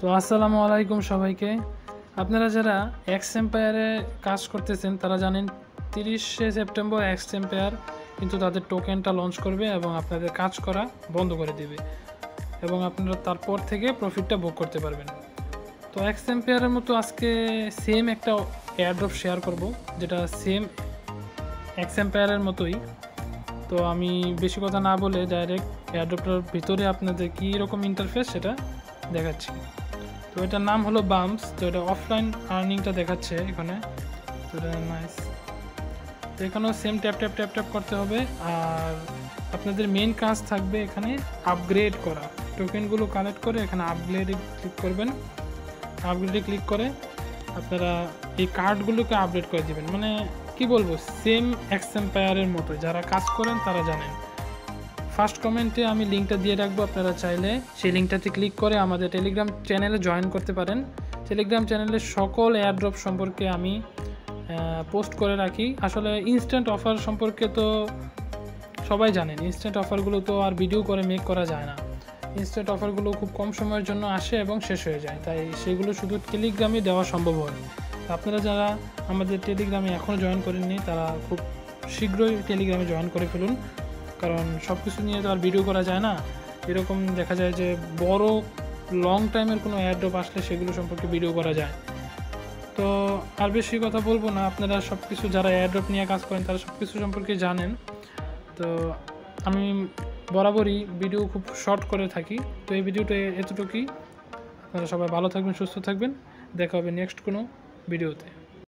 তো আসসালামু আলাইকুম সবাইকে। আপনারা যারা এক্সএম্পায়ারে কাজ করতেছেন তারা জানেন 30শে সেপ্টেম্বর এক্সএম্পায়ার কিন্তু তাদের টোকেনটা লঞ্চ করবে এবং আপনাদের কাজ করা বন্ধ করে দেবে এবং আপনারা তারপর থেকে প্রফিটটা ভোগ করতে পারবেন। তো এক্সএম্পায়ারের মতো আজকে সেম একটা এয়ারড্রপ শেয়ার করব যেটা সেম এক্সএম্পায়ারের মতোই। তো আমি বেশি কথা না বলে ডাইরেক্ট এয়ারড্রপটার ভিতরে আপনাদের কী রকম ইন্টারফেস সেটা দেখাচ্ছি। তো এটার নাম হলো বাম্পস। তো এটা অফলাইন আর্নিংটা দেখাচ্ছে এখানে। তো এটা নাইস। তো এখানেও same tap tap tap tap করতে হবে। আর আপনাদের মেন কাজ থাকবে এখানে আপগ্রেড করা, টোকেনগুলো কালেক্ট করে এখানে আপগ্রেডে ক্লিক করবেন। আপগ্রেডে ক্লিক করে আপনারা এই কার্ডগুলোকে আপডেট করে দিবেন। মানে কি বলবো, সেম এক্সএম্পায়ারের মতো যারা কাজ করেন তারা জানেন। ফার্স্ট কমেন্টে আমি লিঙ্কটা দিয়ে রাখবো, আপনারা চাইলে সেই লিঙ্কটাতে ক্লিক করে আমাদের টেলিগ্রাম চ্যানেলে জয়েন করতে পারেন। টেলিগ্রাম চ্যানেলের সকল এয়ারড্রপ সম্পর্কে আমি পোস্ট করে রাখি। আসলে ইনস্ট্যান্ট অফার সম্পর্কে তো সবাই জানেন, ইনস্ট্যান্ট অফারগুলো তো আর ভিডিও করে মেক করা যায় না। ইনস্ট্যান্ট অফারগুলো খুব কম সময়ের জন্য আসে এবং শেষ হয়ে যায়, তাই সেগুলো শুধু টেলিগ্রামে দেওয়া সম্ভব হয়। আপনারা যারা আমাদের টেলিগ্রামে এখনও জয়েন করেননি তারা খুব শীঘ্রই টেলিগ্রামে জয়েন করে ফেলুন, কারণ সব কিছু নিয়ে তো আর ভিডিও করা যায় না। এরকম দেখা যায় যে বড় লং টাইমের কোনো এয়ারড্রপ আসলে সেগুলো সম্পর্কে ভিডিও করা যায়। তো আর বেশি কথা বলবো না, আপনারা সব কিছু যারা এয়ারড্রপ নিয়ে কাজ করেন তারা সব কিছু সম্পর্কে জানেন। তো আমি বরাবরই ভিডিও খুব শর্ট করে থাকি। তো এই ভিডিওটা এতটুকুই। আপনারা সবাই ভালো থাকবেন, সুস্থ থাকবেন। দেখা হবে নেক্সট কোনো ভিডিওতে।